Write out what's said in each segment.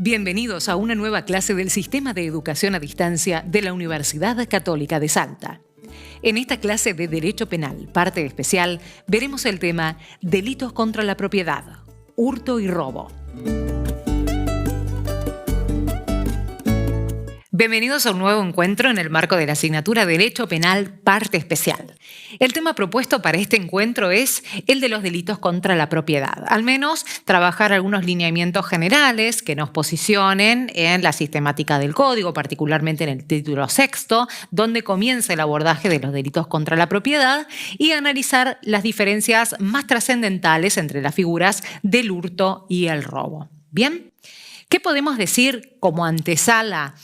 Bienvenidos a una nueva clase del Sistema de Educación a Distancia de la Universidad Católica de Salta. En esta clase de Derecho Penal, parte especial, veremos el tema Delitos contra la propiedad, hurto y robo. Bienvenidos a un nuevo encuentro en el marco de la asignatura Derecho Penal, parte especial. El tema propuesto para este encuentro es el de los delitos contra la propiedad. Al menos trabajar algunos lineamientos generales que nos posicionen en la sistemática del Código, particularmente en el título sexto, donde comienza el abordaje de los delitos contra la propiedad y analizar las diferencias más trascendentales entre las figuras del hurto y el robo. Bien, ¿qué podemos decir como antesala?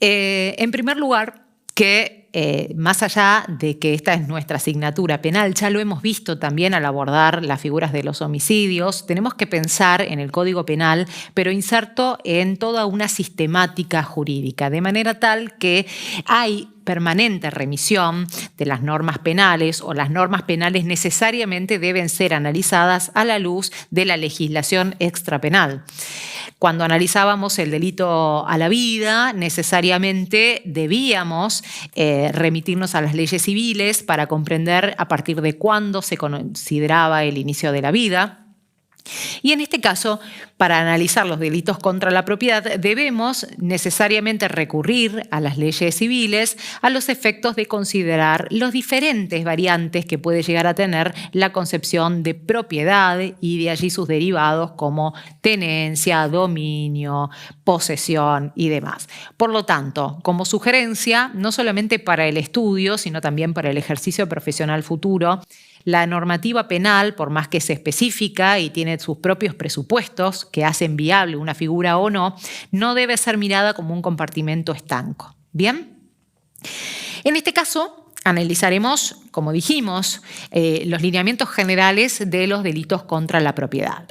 En primer lugar, que más allá de que esta es nuestra asignatura penal, ya lo hemos visto también al abordar las figuras de los homicidios, tenemos que pensar en el Código Penal, pero inserto en toda una sistemática jurídica, de manera tal que hay permanente remisión de las normas penales o las normas penales necesariamente deben ser analizadas a la luz de la legislación extrapenal. Cuando analizábamos el delito a la vida, necesariamente debíamos remitirnos a las leyes civiles para comprender a partir de cuándo se consideraba el inicio de la vida. Y en este caso, para analizar los delitos contra la propiedad, debemos necesariamente recurrir a las leyes civiles a los efectos de considerar los diferentes variantes que puede llegar a tener la concepción de propiedad y de allí sus derivados como tenencia, dominio, posesión y demás. Por lo tanto, como sugerencia, no solamente para el estudio, sino también para el ejercicio profesional futuro, la normativa penal, por más que sea específica y tiene sus propios presupuestos que hacen viable una figura o no, no debe ser mirada como un compartimento estanco. ¿Bien? En este caso, analizaremos, como dijimos, los lineamientos generales de los delitos contra la propiedad.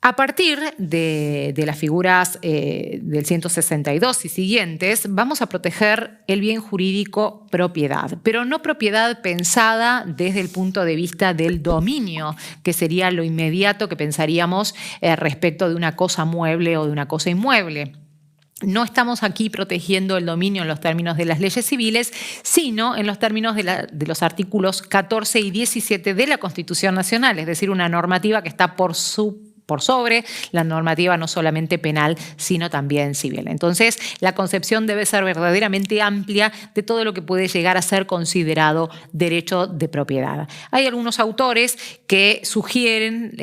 A partir de las figuras del 162 y siguientes, vamos a proteger el bien jurídico propiedad, pero no propiedad pensada desde el punto de vista del dominio, que sería lo inmediato que pensaríamos respecto de una cosa mueble o de una cosa inmueble. No estamos aquí protegiendo el dominio en los términos de las leyes civiles, sino en los términos de los artículos 14 y 17 de la Constitución Nacional, es decir, una normativa que está por sobre la normativa no solamente penal, sino también civil. Entonces, la concepción debe ser verdaderamente amplia de todo lo que puede llegar a ser considerado derecho de propiedad. Hay algunos autores que sugieren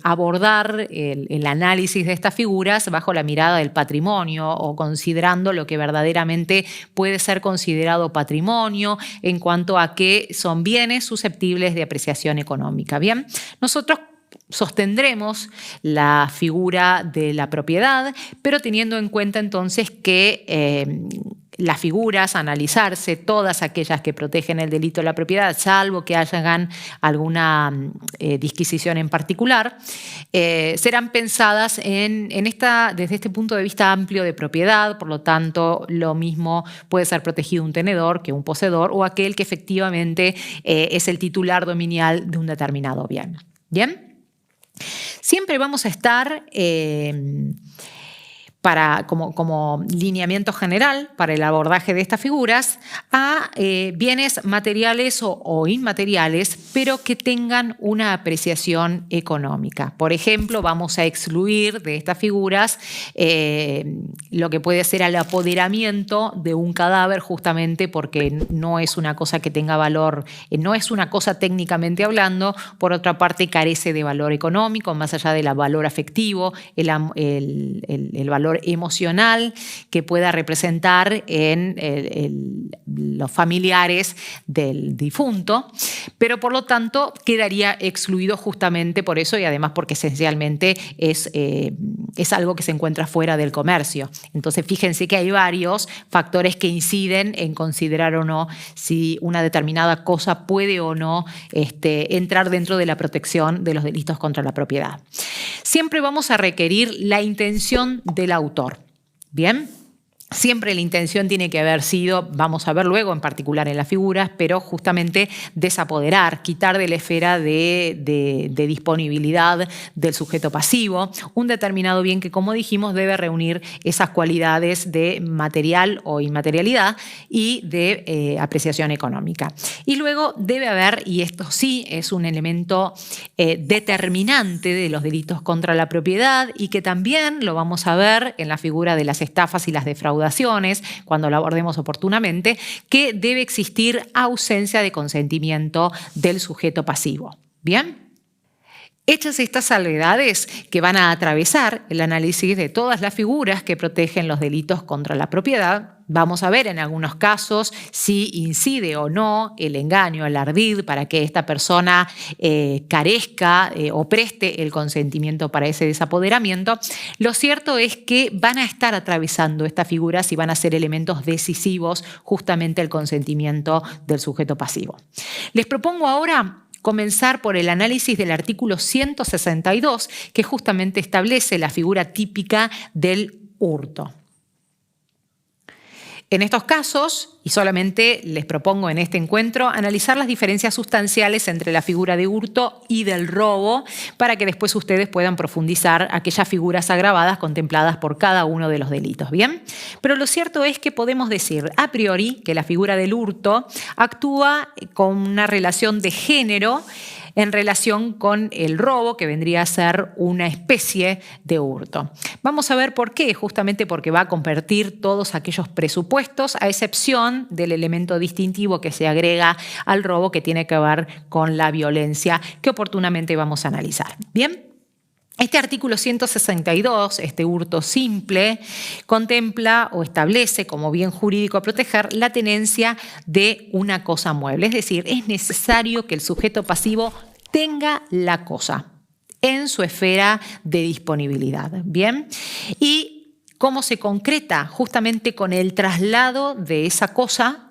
abordar el análisis de estas figuras bajo la mirada del patrimonio o considerando lo que verdaderamente puede ser considerado patrimonio en cuanto a que son bienes susceptibles de apreciación económica. Bien, nosotros sostendremos la figura de la propiedad, pero teniendo en cuenta entonces que las figuras a analizarse, todas aquellas que protegen el delito de la propiedad, salvo que hagan alguna disquisición en particular, serán pensadas desde este punto de vista amplio de propiedad, por lo tanto, lo mismo puede ser protegido un tenedor que un poseedor o aquel que efectivamente es el titular dominial de un determinado bien. ¿Bien? Siempre vamos a estar como lineamiento general para el abordaje de estas figuras a bienes materiales o inmateriales, pero que tengan una apreciación económica. Por ejemplo, vamos a excluir de estas figuras lo que puede ser el apoderamiento de un cadáver, justamente porque no es una cosa que tenga valor, no es una cosa técnicamente hablando, por otra parte carece de valor económico, más allá del valor afectivo, el valor emocional que pueda representar en los familiares del difunto, pero por lo tanto quedaría excluido justamente por eso y además porque esencialmente es algo que se encuentra fuera del comercio. Entonces fíjense que hay varios factores que inciden en considerar o no si una determinada cosa puede o no entrar dentro de la protección de los delitos contra la propiedad. Siempre vamos a requerir la intención del autor. Bien, Siempre la intención tiene que haber sido, vamos a ver luego en particular en las figuras, pero justamente desapoderar, quitar de la esfera de disponibilidad del sujeto pasivo un determinado bien que, como dijimos, debe reunir esas cualidades de material o inmaterialidad y de apreciación económica. Y luego debe haber, y esto sí es un elemento determinante de los delitos contra la propiedad y que también lo vamos a ver en la figura de las estafas y las defraudaciones, cuando lo abordemos oportunamente, que debe existir ausencia de consentimiento del sujeto pasivo. ¿Bien? Hechas estas salvedades que van a atravesar el análisis de todas las figuras que protegen los delitos contra la propiedad, vamos a ver en algunos casos si incide o no el engaño, el ardid, para que esta persona carezca o preste el consentimiento para ese desapoderamiento. Lo cierto es que van a estar atravesando estas figuras y van a ser elementos decisivos justamente el consentimiento del sujeto pasivo. Les propongo ahora comenzar por el análisis del artículo 162, que justamente establece la figura típica del hurto. En estos casos, y solamente les propongo en este encuentro, analizar las diferencias sustanciales entre la figura de hurto y del robo para que después ustedes puedan profundizar aquellas figuras agravadas contempladas por cada uno de los delitos. ¿Bien? Pero lo cierto es que podemos decir a priori que la figura del hurto actúa con una relación de género en relación con el robo, que vendría a ser una especie de hurto. Vamos a ver por qué, justamente porque va a convertir todos aquellos presupuestos, a excepción del elemento distintivo que se agrega al robo, que tiene que ver con la violencia, que oportunamente vamos a analizar. ¿Bien? Este artículo 162, este hurto simple, contempla o establece como bien jurídico a proteger la tenencia de una cosa mueble. Es decir, es necesario que el sujeto pasivo tenga la cosa en su esfera de disponibilidad. ¿Bien? ¿Y cómo se concreta? Justamente con el traslado de esa cosa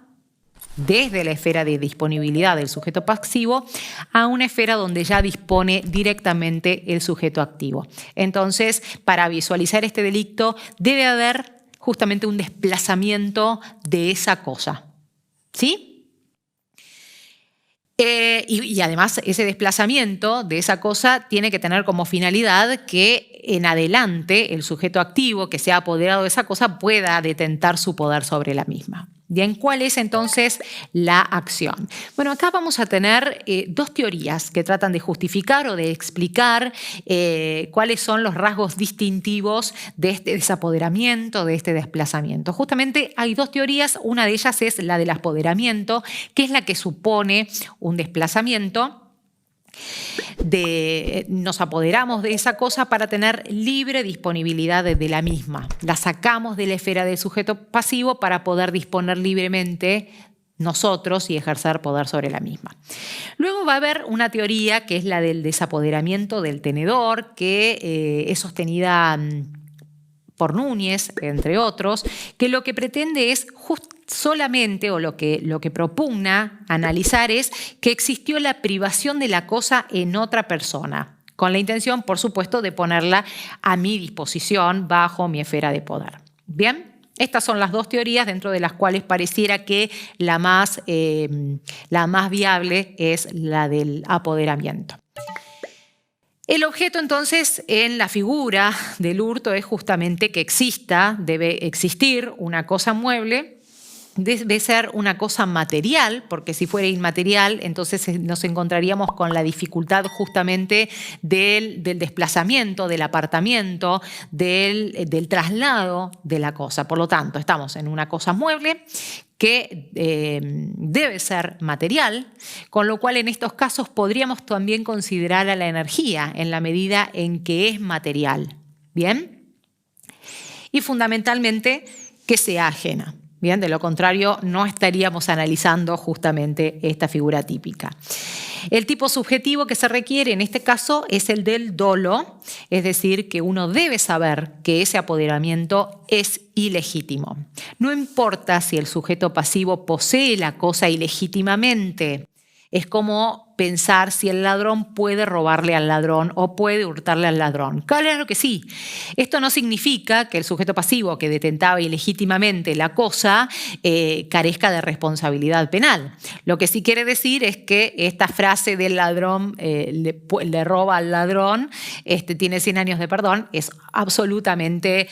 desde la esfera de disponibilidad del sujeto pasivo a una esfera donde ya dispone directamente el sujeto activo. Entonces, para visualizar este delito debe haber justamente un desplazamiento de esa cosa. ¿Sí? Y además ese desplazamiento de esa cosa tiene que tener como finalidad que en adelante el sujeto activo que se ha apoderado de esa cosa pueda detentar su poder sobre la misma. Bien, ¿cuál es entonces la acción? Bueno, acá vamos a tener dos teorías que tratan de justificar o de explicar cuáles son los rasgos distintivos de este desapoderamiento, de este desplazamiento. Justamente hay dos teorías, una de ellas es la del apoderamiento, que es la que supone un desplazamiento. Nos apoderamos de esa cosa para tener libre disponibilidad de la misma. La sacamos de la esfera del sujeto pasivo para poder disponer libremente nosotros y ejercer poder sobre la misma. Luego va a haber una teoría que es la del desapoderamiento del tenedor, que es sostenida por Núñez, entre otros, que lo que pretende es solamente, o lo que propugna analizar es que existió la privación de la cosa en otra persona, con la intención, por supuesto, de ponerla a mi disposición bajo mi esfera de poder. ¿Bien? Estas son las dos teorías dentro de las cuales pareciera que la más viable es la del apoderamiento. El objeto entonces en la figura del hurto es justamente que debe existir una cosa mueble, debe ser una cosa material, porque si fuera inmaterial entonces nos encontraríamos con la dificultad justamente del desplazamiento, del apartamiento, del traslado de la cosa. Por lo tanto, estamos en una cosa mueble que debe ser material, con lo cual en estos casos podríamos también considerar a la energía en la medida en que es material. ¿Bien? Y fundamentalmente que sea ajena. Bien, de lo contrario no estaríamos analizando justamente esta figura típica. El tipo subjetivo que se requiere en este caso es el del dolo, es decir, que uno debe saber que ese apoderamiento es ilegítimo. No importa si el sujeto pasivo posee la cosa ilegítimamente, Es como pensar si el ladrón puede robarle al ladrón o puede hurtarle al ladrón. Claro que sí. Esto no significa que el sujeto pasivo que detentaba ilegítimamente la cosa carezca de responsabilidad penal. Lo que sí quiere decir es que esta frase del ladrón le roba al ladrón, tiene 100 años de perdón, es absolutamente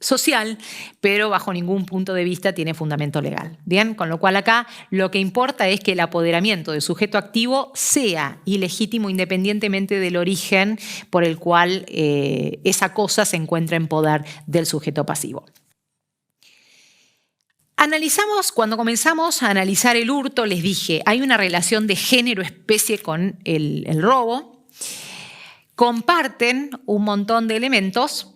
social, pero bajo ningún punto de vista tiene fundamento legal. Bien, con lo cual acá lo que importa es que el apoderamiento del sujeto activo sea ilegítimo independientemente del origen por el cual esa cosa se encuentra en poder del sujeto pasivo. Cuando comenzamos a analizar el hurto, les dije, hay una relación de género-especie con el robo. Comparten un montón de elementos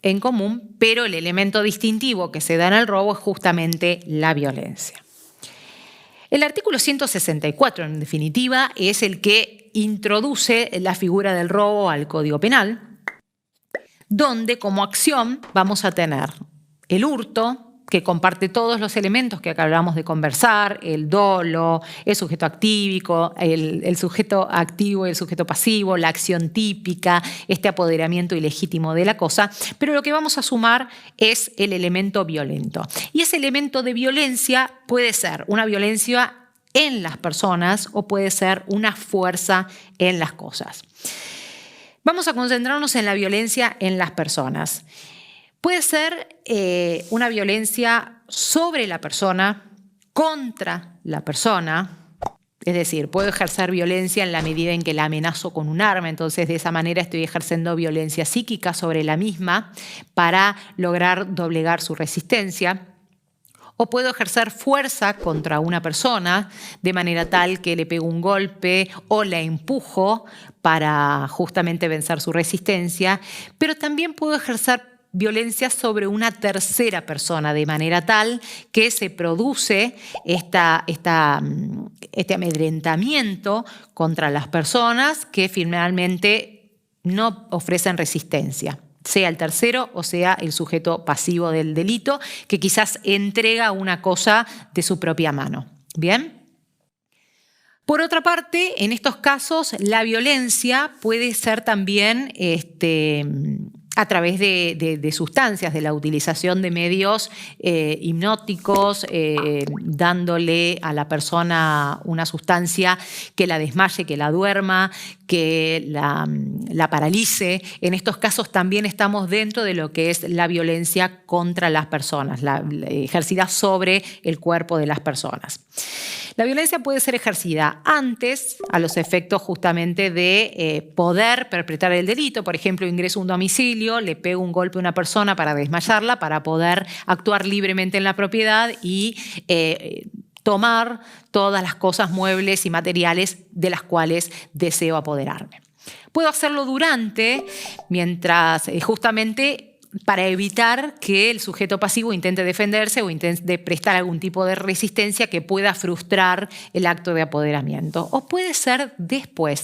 en común, pero el elemento distintivo que se da en el robo es justamente la violencia. El artículo 164, en definitiva, es el que introduce la figura del robo al Código Penal, donde como acción vamos a tener el hurto, que comparte todos los elementos que acabamos de conversar, el dolo, el sujeto actívico, el sujeto activo y el sujeto pasivo, la acción típica, este apoderamiento ilegítimo de la cosa, pero lo que vamos a sumar es el elemento violento. Y ese elemento de violencia puede ser una violencia en las personas o puede ser una fuerza en las cosas. Vamos a concentrarnos en la violencia en las personas. Puede ser una violencia sobre la persona, contra la persona, es decir, puedo ejercer violencia en la medida en que la amenazo con un arma, entonces de esa manera estoy ejerciendo violencia psíquica sobre la misma para lograr doblegar su resistencia. O puedo ejercer fuerza contra una persona de manera tal que le pego un golpe o la empujo para justamente vencer su resistencia, pero también puedo ejercer violencia sobre una tercera persona, de manera tal que se produce este amedrentamiento contra las personas que finalmente no ofrecen resistencia, sea el tercero o sea el sujeto pasivo del delito, que quizás entrega una cosa de su propia mano. ¿Bien? Por otra parte, en estos casos, la violencia puede ser también a través de sustancias, de la utilización de medios hipnóticos, dándole a la persona una sustancia que la desmaye, que la duerma, que la paralice. En estos casos también estamos dentro de lo que es la violencia contra las personas, la ejercida sobre el cuerpo de las personas. La violencia puede ser ejercida antes, a los efectos justamente de poder perpetrar el delito. Por ejemplo, ingreso a un domicilio, le pego un golpe a una persona para desmayarla, para poder actuar libremente en la propiedad y tomar todas las cosas, muebles y materiales de las cuales deseo apoderarme. Puedo hacerlo durante, mientras justamente para evitar que el sujeto pasivo intente defenderse o intente prestar algún tipo de resistencia que pueda frustrar el acto de apoderamiento. O puede ser después,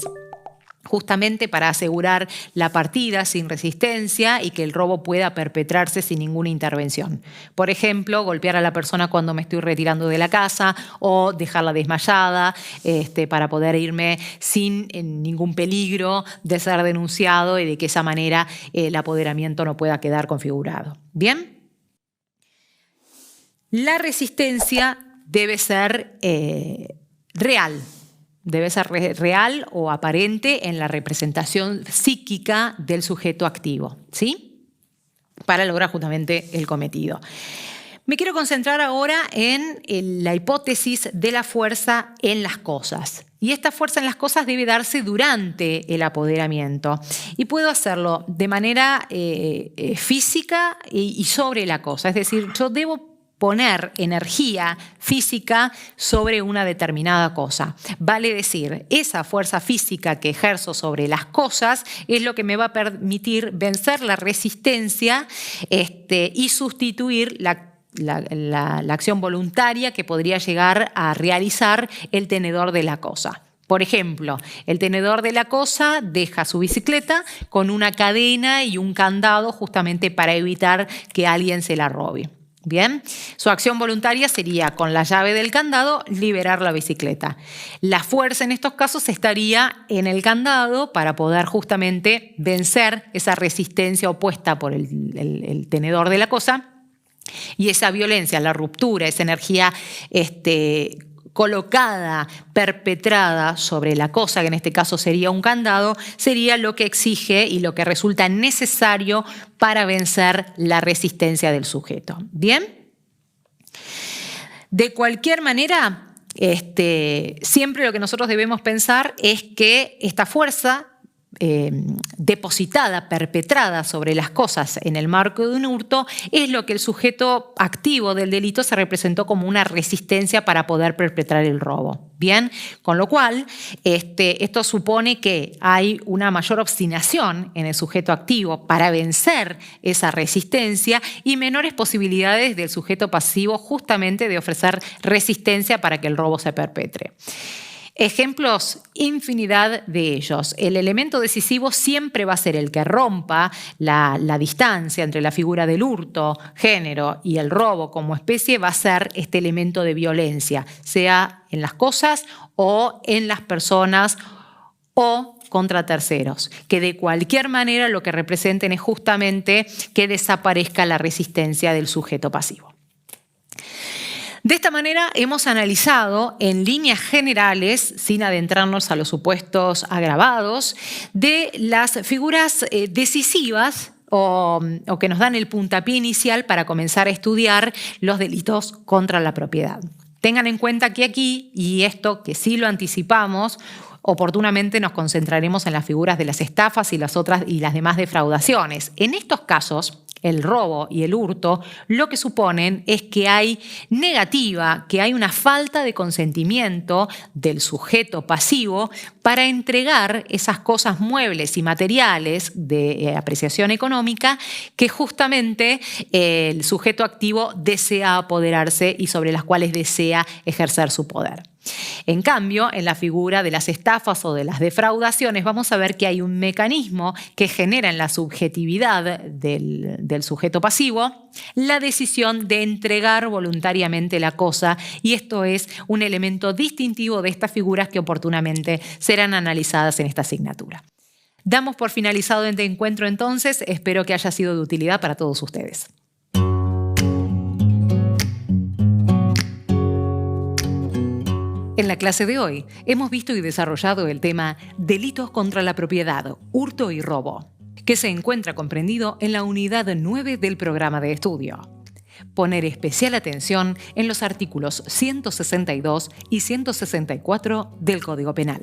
justamente para asegurar la partida sin resistencia y que el robo pueda perpetrarse sin ninguna intervención. Por ejemplo, golpear a la persona cuando me estoy retirando de la casa o dejarla desmayada para poder irme sin ningún peligro de ser denunciado y de que esa manera el apoderamiento no pueda quedar configurado. ¿Bien? La resistencia debe ser real. Debe ser real o aparente en la representación psíquica del sujeto activo, ¿sí? Para lograr justamente el cometido. Me quiero concentrar ahora en la hipótesis de la fuerza en las cosas. Y esta fuerza en las cosas debe darse durante el apoderamiento. Y puedo hacerlo de manera física y sobre la cosa. Es decir, yo debo poner energía física sobre una determinada cosa. Vale decir, esa fuerza física que ejerzo sobre las cosas es lo que me va a permitir vencer la resistencia y sustituir la acción voluntaria que podría llegar a realizar el tenedor de la cosa. Por ejemplo, el tenedor de la cosa deja su bicicleta con una cadena y un candado justamente para evitar que alguien se la robe. Bien, su acción voluntaria sería con la llave del candado liberar la bicicleta. La fuerza en estos casos estaría en el candado para poder justamente vencer esa resistencia opuesta por el tenedor de la cosa y esa violencia, la ruptura, esa energía colocada, perpetrada sobre la cosa, que en este caso sería un candado, sería lo que exige y lo que resulta necesario para vencer la resistencia del sujeto. ¿Bien? De cualquier manera, siempre lo que nosotros debemos pensar es que esta fuerza depositada, perpetrada sobre las cosas en el marco de un hurto, es lo que el sujeto activo del delito se representó como una resistencia para poder perpetrar el robo. Bien, con lo cual, esto supone que hay una mayor obstinación en el sujeto activo para vencer esa resistencia y menores posibilidades del sujeto pasivo justamente de ofrecer resistencia para que el robo se perpetre. Ejemplos, infinidad de ellos. El elemento decisivo siempre va a ser el que rompa la distancia entre la figura del hurto, género, y el robo como especie, va a ser este elemento de violencia, sea en las cosas o en las personas o contra terceros, que de cualquier manera lo que representen es justamente que desaparezca la resistencia del sujeto pasivo. De esta manera hemos analizado en líneas generales, sin adentrarnos a los supuestos agravados, de las figuras decisivas o que nos dan el puntapié inicial para comenzar a estudiar los delitos contra la propiedad. Tengan en cuenta que aquí, y esto que sí lo anticipamos, oportunamente nos concentraremos en las figuras de las estafas y las demás defraudaciones. En estos casos, el robo y el hurto lo que suponen es que hay negativa, que hay una falta de consentimiento del sujeto pasivo para entregar esas cosas muebles y materiales de apreciación económica que justamente el sujeto activo desea apoderarse y sobre las cuales desea ejercer su poder. En cambio, en la figura de las estafas o de las defraudaciones vamos a ver que hay un mecanismo que genera en la subjetividad del sujeto pasivo la decisión de entregar voluntariamente la cosa, y esto es un elemento distintivo de estas figuras que oportunamente serán analizadas en esta asignatura. Damos por finalizado este encuentro entonces, espero que haya sido de utilidad para todos ustedes. En la clase de hoy hemos visto y desarrollado el tema Delitos contra la propiedad, hurto y robo, que se encuentra comprendido en la unidad 9 del programa de estudio. Poner especial atención en los artículos 162 y 164 del Código Penal.